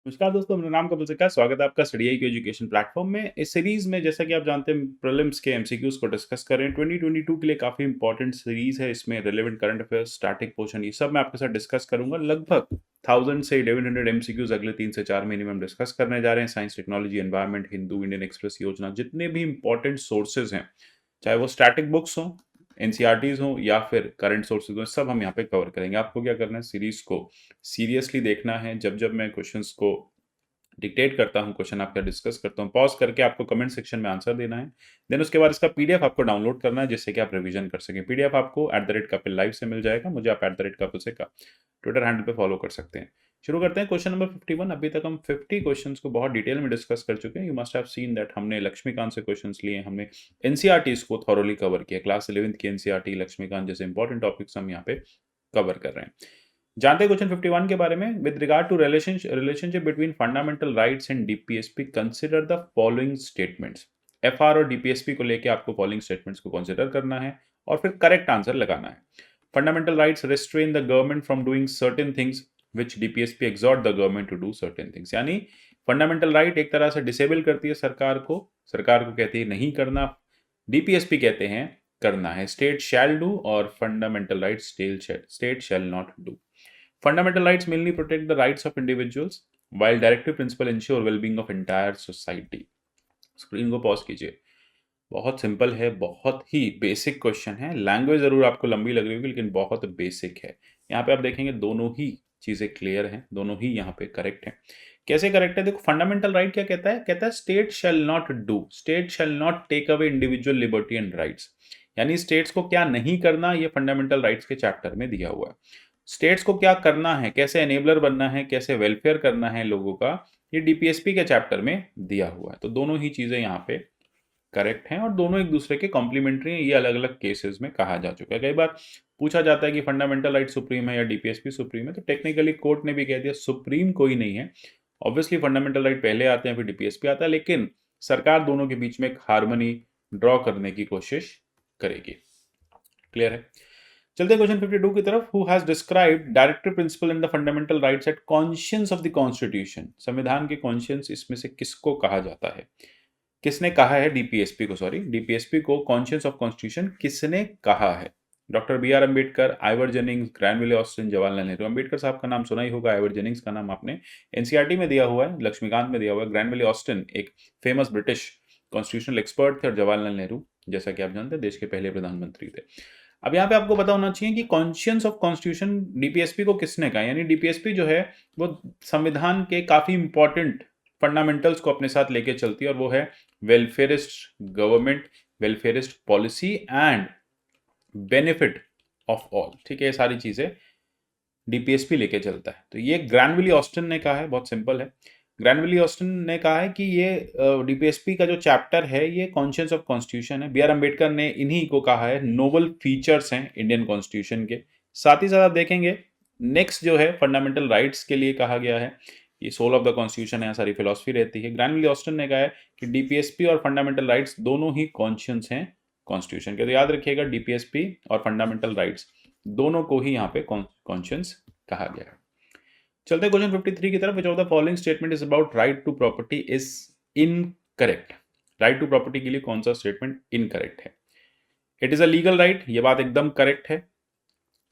नमस्कार दोस्तों, मेरा नाम कपिल सिक्का है। स्वागत है आपका study I Q education platform में। इस सीरीज में जैसा कि आप जानते हैं प्रीलिम्स के एमसीक्यूज को डिस्कस कर रहे हैं। 2022 के लिए काफी इंपॉर्टेंट सीरीज है। इसमें relevant current affairs, static portion, ये सब मैं आपके साथ डिस्कस करूंगा। लगभग 1000 से 1100 एमसीक्यूज अगले 3 से 4 महीने में हम डिस्कस करने जा रहे हैं। Science, technology, environment, Hindu, Indian express योजना, जितने भी इंपॉर्टेंट सोर्सेज हैं, चाहे वो स्टैटिक बुक्स हो, एनसीईआरटीज हो या फिर करंट सोर्सेज हो, सब हम यहाँ पे कवर करेंगे। आपको क्या करना है, सीरीज को सीरियसली देखना है। जब जब मैं क्वेश्चंस को डिक्टेट करता हूँ, क्वेश्चन आपका डिस्कस करता हूँ, पॉज करके आपको कमेंट सेक्शन में आंसर देना है। देन उसके बाद इसका पीडीएफ आपको डाउनलोड करना है, जिससे कि आप रिवीजन कर सकें। पीडीएफ आपको @कपिल लाइव से मिल जाएगा। मुझे आप @कपिल से का ट्विटर हैंडल पे फॉलो कर सकते हैं। शुरू करते हैं क्वेश्चन नंबर 51। अभी तक हम 50 क्वेश्चंस को बहुत डिटेल में डिस्कस कर चुके हैं। You must have seen that हमने लक्ष्मीकांत से क्वेश्चंस लिए, हमने एनसीईआरटीज को थॉरोली कवर किया। क्लास 11th की एनसीईआरटी, लक्ष्मीकांत जैसे इंपॉर्टेंट टॉपिक्स हम यहाँ पे कवर कर रहे हैं। जानते हैं क्वेश्चन 51 के बारे में। With regard to relationship between fundamental rights and DPSP, consider the following statements. FR और डीपीएसपी को लेके आपको फॉलोइंग स्टेटमेंट्स को कंसिडर करना है और फिर करेक्ट आंसर लगाना है। Fundamental rights restrain the government from doing certain things which DPSP exhort the government to do certain things. यानी फंडामेंटल राइट एक तरह से डिसेबल करती है सरकार को कहती है नहीं करना, डीपीएसपी कहते हैं करना है। स्टेट शैल डू और fundamental right state shall not do. Fundamental rights mainly protect the rights of individuals, while directive principle ensure well-being of entire society. Screen को पॉज कीजिए। बहुत सिंपल है, बहुत ही बेसिक क्वेश्चन है। लैंग्वेज जरूर आपको लंबी लग रही होगी, लेकिन बहुत बेसिक है। यहाँ पे आप देखेंगे दोनों ही चीजें क्लियर हैं, दोनों ही यहाँ पे करेक्ट हैं। कैसे करेक्ट है देखो। फंडामेंटल राइट क्या कहता है? कहता है state shall not do, state shall not take away individual liberty and rights. यानी स्टेट्स को क्या नहीं करना, ये फंडामेंटल राइट्स के चैप्टर में दिया हुआ है। स्टेट्स को क्या करना है, कैसे एनेबलर बनना है, कैसे वेलफेयर करना है लोगों का, ये डीपीएसपी के चैप्टर में दिया हुआ है। तो दोनों ही चीजें यहाँ पे करेक्ट हैं और दोनों एक दूसरे के कॉम्प्लीमेंट्री हैं। ये अलग अलग केसेस में कहा जा चुका है। कई बार पूछा जाता है कि फंडामेंटल राइट सुप्रीम है या डीपीएसपी सुप्रीम है, तो टेक्निकली कोर्ट ने भी कह दिया सुप्रीम कोई नहीं है। ऑब्वियसली फंडामेंटल राइट पहले आते हैं, फिर डीपीएसपी आता है, लेकिन सरकार दोनों के बीच में एक हार्मनी ड्रॉ करने की कोशिश करेगी। क्लियर है? चलते हैं क्वेश्चन 52 की तरफ। Who has described directive principle in the fundamental rights at conscience of the constitution. संविधान के कॉन्शियंस इसमें से किसको कहा जाता है? किसने कहा है? डीपीएसपी को, सॉरी, डीपीएसपी को कॉन्शियंस ऑफ कॉन्स्टिट्यूशन किसने कहा है? Doctor B R Ambedkar, Ivor Jennings, Granville Austin, Jawaharlal Nehru. Ambedkar साहब का नाम सुना ही होगा, आइवर जेनिंग्स का नाम आपने एनसीईआरटी में दिया हुआ है, लक्ष्मीकांत में दिया हुआ है। ग्रैनविले ऑस्टिन एक फेमस ब्रिटिश कॉन्स्टिट्यूशनल एक्सपर्ट थे और जवाहरलाल नेहरू, जैसा कि आप जानते हैं, देश के पहले प्रधानमंत्री थे। अब यहाँ पे आपको पता होना चाहिए कि कॉन्शियंस ऑफ कॉन्स्टिट्यूशन डीपीएसपी को किसने कहा। यानी डीपीएसपी जो है वो संविधान के काफी इंपॉर्टेंट फंडामेंटल्स को अपने साथ लेके चलती है, और वो है welfarist government, welfarist policy and benefit of all. ठीक है, ये सारी चीजें डीपीएसपी लेके चलता है। तो ये ग्रैनविले ऑस्टिन ने कहा है, बहुत सिंपल है। ग्रैनविले ऑस्टिन ने कहा है कि ये डीपीएसपी का जो चैप्टर है ये कॉन्शियंस ऑफ कॉन्स्टिट्यूशन है। बी आर अम्बेडकर ने इन्हीं को कहा है नोबल फीचर्स हैं इंडियन कॉन्स्टिट्यूशन के। साथ ही साथ आप देखेंगे नेक्स्ट जो है फंडामेंटल राइट्स के लिए कहा गया है, ये सोल ऑफ द कॉन्स्टिट्यूशन है, सारी फिलॉसफी रहती है। ग्रैनविले ऑस्टिन ने कहा है कि डीपीएसपी और फंडामेंटल राइट्स दोनों ही कॉन्शियंस हैं कॉन्स्टिट्यूशन के। तो याद रखिएगा डीपीएसपी और फंडामेंटल राइट्स दोनों को ही यहाँ पे कॉन्शियंस कहा गया है। चलते हैं क्वेश्चन 53 की तरफ। Which of the following statement is about right to property is incorrect. Right to property के लिए कौन सा स्टेटमेंट इनकरेक्ट है? It is a legal right, ये बात एकदम करेक्ट है।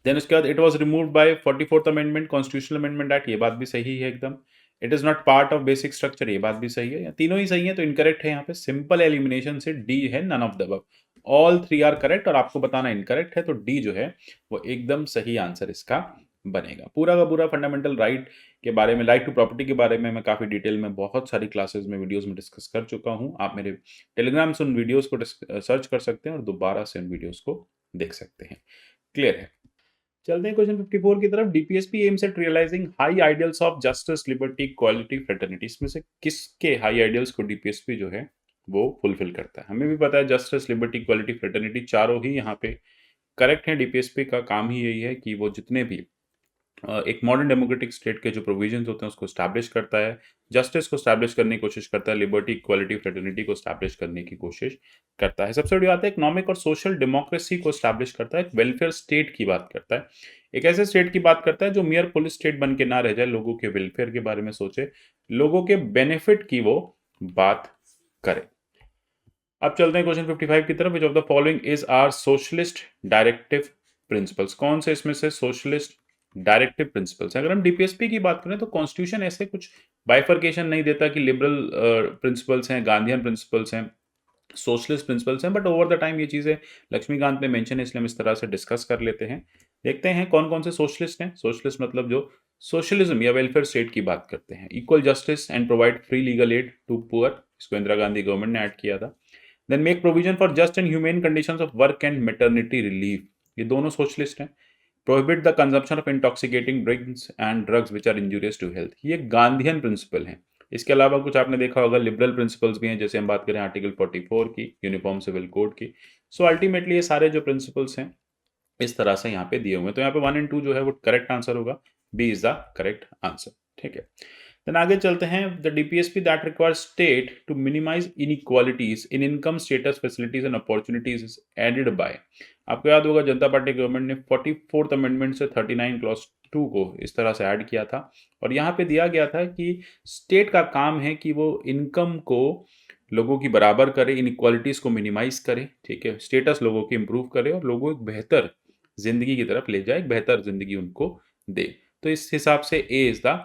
देन उसके बाद it was removed by 44th amendment, constitutional amendment act, ये बात भी सही है एकदम। It is not part of basic structure, ये बात भी सही है। तीनों ही सही है, तो इनकरेक्ट है यहाँ पे। सिंपल एलिमिनेशन से डी है, none of the above. All three are correct और आपको बताना इनकरेक्ट है, तो डी जो है वो एकदम सही आंसर इसका बनेगा। पूरा का पूरा फंडामेंटल राइट के बारे में, राइट टू प्रॉपर्टी के बारे में मैं काफी डिटेल में बहुत सारी क्लासेस में, वीडियोस में डिस्कस कर चुका हूं। आप मेरे टेलीग्राम से उन वीडियोस को सर्च कर सकते हैं और दोबारा से उन वीडियोस को देख सकते हैं। क्लियर है? चलते हैं क्वेश्चन 54 की तरफ। DPSP aims at realising high ideals of justice, liberty, equality, fraternity. इसमें से किसके हाई आइडियल्स को डीपीएसपी जो है वो फुलफिल करता है? हमें भी पता है जस्टिस, लिबर्टी, इक्वालिटी, फ्रेटर्निटी चारों ही यहाँ पे करेक्ट है। डीपीएसपी का काम ही यही है कि वो जितने भी एक मॉडर्न डेमोक्रेटिक स्टेट के जो प्रोविजंस होते हैं उसको स्टैब्लिश करता है, जस्टिस को स्टैब्लिश करने की कोशिश करता है, लिबर्टी, इक्वालिटी, फ्रेटर्निटी को स्टैब्लिश करने की कोशिश करता है। सबसे बड़ी बात है इकोनॉमिक और सोशल डेमोक्रेसी को स्टैब्लिश करता है, एक वेलफेयर स्टेट की बात करता है, एक ऐसे स्टेट की बात करता है जो मियर पुलिस स्टेट बन के ना रह जाए, लोगों के वेलफेयर के बारे में सोचे, लोगों के बेनिफिट की वो बात करे। अब चलते हैं क्वेश्चन 55 की तरफ। Which of the following is are socialist directive principles? कौन से इसमें से सोशलिस्ट डायरेक्टिव प्रिंसिपल्स है? अगर हम डीपीएसपी की बात करें तो कॉन्स्टिट्यूशन ऐसे कुछ बाइफर्केशन नहीं देता कि लिबरल प्रिंसिपल्स हैं, गांधीयन प्रिंसिपल्स हैं, सोशलिस्ट प्रिंसिपल्स हैं, बट ओवर द टाइम ये चीज़ें लक्ष्मीकांत ने मेंशन है, इसलिए हम इस तरह से डिस्कस कर लेते हैं। देखते हैं कौन कौन से सोशलिस्ट हैं। सोशलिस्ट मतलब जो सोशलिज्म या वेलफेयर स्टेट की बात करते हैं। Equal justice and provide free legal aid to poor, इसको इंदिरा गांधी गवर्नमेंट ने ऐड किया था। Then make provision for just and humane conditions of work and maternity relief, ये दोनों सोशलिस्ट हैं। Prohibit the consumption of intoxicating drinks and drugs which are injurious to health, ये Gandhian principle है। इसके अलावा कुछ आपने देखा होगा लिबरल प्रिंसिपल्स भी हैं, जैसे हम बात करें आर्टिकल 44 की, यूनिफॉर्म सिविल कोड की। सो अल्टीमेटली ये सारे जो प्रिंसिपल्स हैं इस तरह से यहाँ पे दिए हुए हैं। तो यहाँ पे 1 एंड 2 जो है वो करेक्ट आंसर होगा, B is the correct answer. ठीक है, देन आगे चलते हैं। The DPSP that requires state to minimise inequalities in income status facilities and opportunities is added by, आपको याद होगा जनता पार्टी गवर्नमेंट ने 44th अमेंडमेंट से 39 क्लॉज 2 को इस तरह से ऐड किया था। और यहाँ पे दिया गया था कि स्टेट का काम है कि वो इनकम को लोगों की बराबर करे, इनइक्वालिटीज को मिनिमाइज करे, ठीक है, स्टेटस लोगों की इंप्रूव करे और लोगों को एक बेहतर जिंदगी की तरफ ले जाए, एक बेहतर जिंदगी उनको दे। तो इस हिसाब से A is the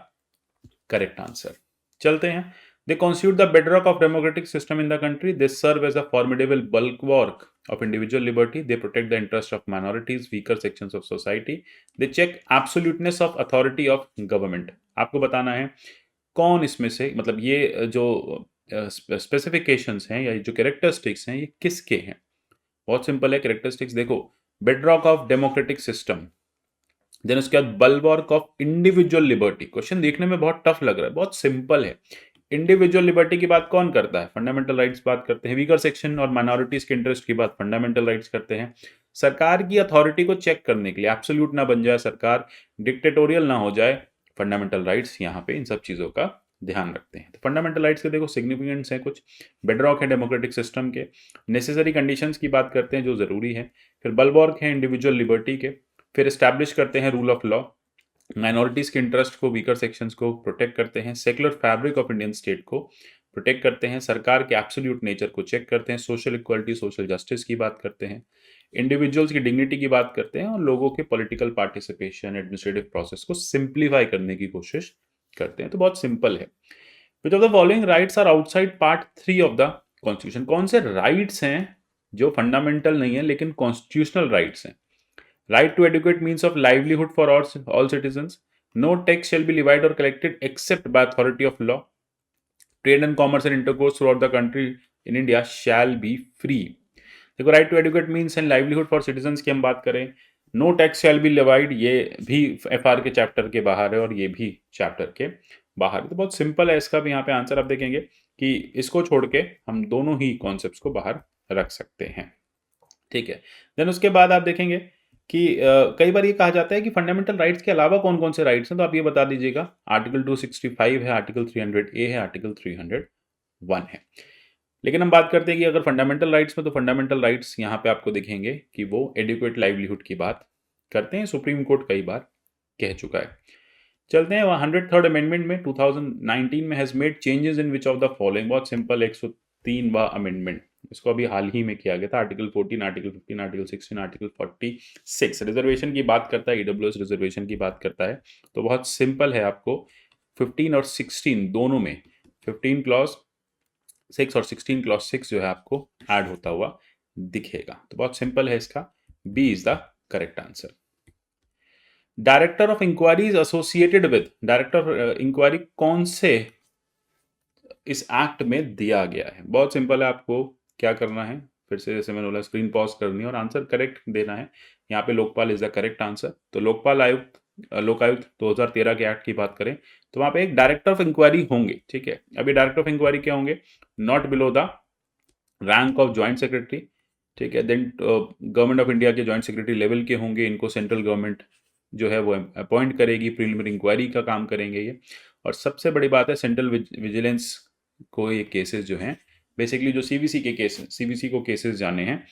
correct answer. चलते हैं। They constitute the bedrock of democratic system in the country, they serve as a formidable bulwark of individual liberty, they protect the interest of minorities, weaker sections of society, they check absoluteness of authority of government। आपको बताना है कौन इसमें से, मतलब ये जो specifications हैं या जो कैरेक्टरिस्टिक्स हैं ये किसके हैं। बहुत सिंपल है कैरेक्टरिस्टिक्स, देखो bedrock of democratic system, then उसके बाद bulwark of individual liberty. Question देखने में बहुत टफ लग रहा है, बहुत सिंपल है। इंडिविजुअल लिबर्टी की बात कौन करता है? फंडामेंटल राइट्स बात करते हैं। वीकर सेक्शन और माइनॉरिटीज के इंटरेस्ट की बात फंडामेंटल राइट्स करते हैं। सरकार की अथॉरिटी को चेक करने के लिए, एब्सोल्यूट ना बन जाए सरकार, डिक्टेटोरियल ना हो जाए, फंडामेंटल राइट्स यहाँ पे इन सब चीजों का ध्यान रखते हैं। तो फंडामेंटल राइट्स के देखो सिग्निफिकेंट्स हैं कुछ, बेडरॉक है डेमोक्रेटिक सिस्टम के, नेसेसरी कंडीशंस की बात करते हैं जो जरूरी है, फिर बल्वॉर्क है इंडिविजुअल लिबर्टी के, फिर एस्टैब्लिश करते हैं रूल ऑफ लॉ, माइनॉरिटीज के इंटरेस्ट को, वीकर सेक्शंस को प्रोटेक्ट करते हैं, secular fabric of Indian state को प्रोटेक्ट करते हैं, सरकार के एब्सोल्यूट नेचर को चेक करते हैं, सोशल इक्वालिटी सोशल जस्टिस की बात करते हैं, इंडिविजुअल्स की डिग्निटी की बात करते हैं और लोगों के पॉलिटिकल पार्टिसिपेशन एडमिनिस्ट्रेटिव प्रोसेस को सिंप्लीफाई करने की कोशिश करते हैं। तो बहुत सिंपल है। Which of the following rights are outside part 3 of the constitution? कौन से राइट्स हैं जो फंडामेंटल नहीं है लेकिन कॉन्स्टिट्यूशनल राइट्स हैं? Right to adequate means of livelihood for all citizens. No tax shall be levied or collected except by authority of law. Trade and commerce and intercourse throughout the country in India shall be free. देखो right to educate means and livelihood for citizens की हम बात करें, no tax shall be levied, ये भी FR के chapter के बाहर है और ये भी चैप्टर के बाहर है। तो बहुत सिंपल है इसका भी यहाँ पे आंसर। आप देखेंगे कि इसको छोड़ के हम दोनों ही कॉन्सेप्ट्स को बाहर रख सकते हैं। ठीक है, देन उसके बाद आप देखेंगे कि कई बार ये कहा जाता है कि फंडामेंटल राइट्स के अलावा कौन कौन से राइट्स हैं, तो आप ये बता दीजिएगा। आर्टिकल 265 है, आर्टिकल 300A है, आर्टिकल 301 है। लेकिन हम बात करते हैं कि अगर फंडामेंटल राइट्स में, तो फंडामेंटल राइट्स यहाँ पे आपको दिखेंगे कि वो एडिक्वेट लाइवलीहुड की बात करते हैं, सुप्रीम कोर्ट कई बार कह चुका है। चलते हैं 103rd अमेंडमेंट में 2019 में has made changes in which of the following? बहुत सिंपल, 103वां अमेंडमेंट, इसको अभी हाल ही में किया गया था। Article 14, article 15, article 16, article 46 reservation की बात करता है, ईडब्ल्यूएस रिजर्वेशन की बात करता है। तो बहुत सिंपल है, आपको 15 और 16 दोनों में 15 क्लॉज 6 और 16 क्लॉज 6 जो है आपको ऐड होता हुआ दिखेगा। तो बहुत सिंपल है इसका, B is the correct answer. Director of inquiry is associated with, director of inquiry कौन से इस एक्ट में दिया गया है? बहुत सिंपल है, आपको क्या करना है, फिर से जैसे मैंने बोला स्क्रीन पॉज करनी है और आंसर करेक्ट देना है। यहाँ पे Lokpal is the correct answer. तो लोकपाल आयुक्त, लोकायुक्त 2013 के एक्ट की बात करें तो वहां पे एक डायरेक्टर ऑफ इंक्वायरी होंगे। ठीक है, अभी डायरेक्टर ऑफ इंक्वायरी क्या होंगे? Not below the rank of joint secretary. ठीक है, देन गवर्नमेंट ऑफ इंडिया के ज्वाइंट सेक्रेटरी लेवल के होंगे, इनको सेंट्रल गवर्नमेंट जो है वो अपॉइंट करेगी, प्रीलिमिनरी इंक्वायरी का काम करेंगे ये। और सबसे बड़ी बात है, सेंट्रल विजिलेंस को ये केसेस जो हैं, बेसिकली जो सीवीसी के केसेस, सीवीसी को केसेस जाने हैं,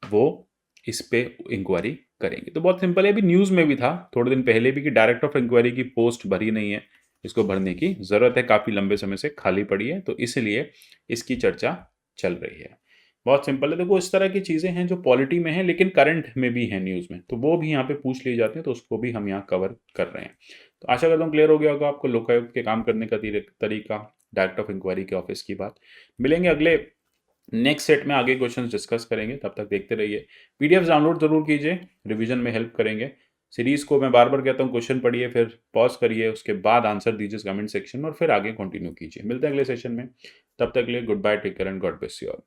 वो इस पे इंक्वायरी करेंगे। तो बहुत सिंपल है, अभी न्यूज़ में भी था थोड़े दिन पहले भी कि डायरेक्टर ऑफ इंक्वायरी की पोस्ट भरी नहीं है, इसको भरने की ज़रूरत है, काफ़ी लंबे समय से खाली पड़ी है, तो इसलिए इसकी चर्चा चल रही है। बहुत सिंपल है, देखो इस तरह की चीज़ें हैं जो पॉलिटी में हैं लेकिन करंट में भी हैं न्यूज़ में, तो वो भी यहाँ पे पूछ ली जाती हैं, तो उसको भी हम यहाँ कवर कर रहे हैं। तो आशा करता हूँ क्लियर हो गया होगा आपको लोकायुक्त के काम करने का तरीका, डायरेक्टर ऑफ इंक्वायरी के ऑफिस की बात। मिलेंगे अगले नेक्स्ट सेट में, आगे क्वेश्चंस डिस्कस करेंगे, तब तक देखते रहिए। पीडीएफ डाउनलोड जरूर कीजिए, रिवीजन में हेल्प करेंगे। सीरीज को मैं बार बार कहता हूँ, क्वेश्चन पढ़िए, फिर पॉज करिए, उसके बाद आंसर दीजिए कमेंट सेक्शन में और फिर आगे कंटिन्यू कीजिए। मिलते हैं अगले सेशन में, तब तक के लिए goodbye, take care and God bless you all.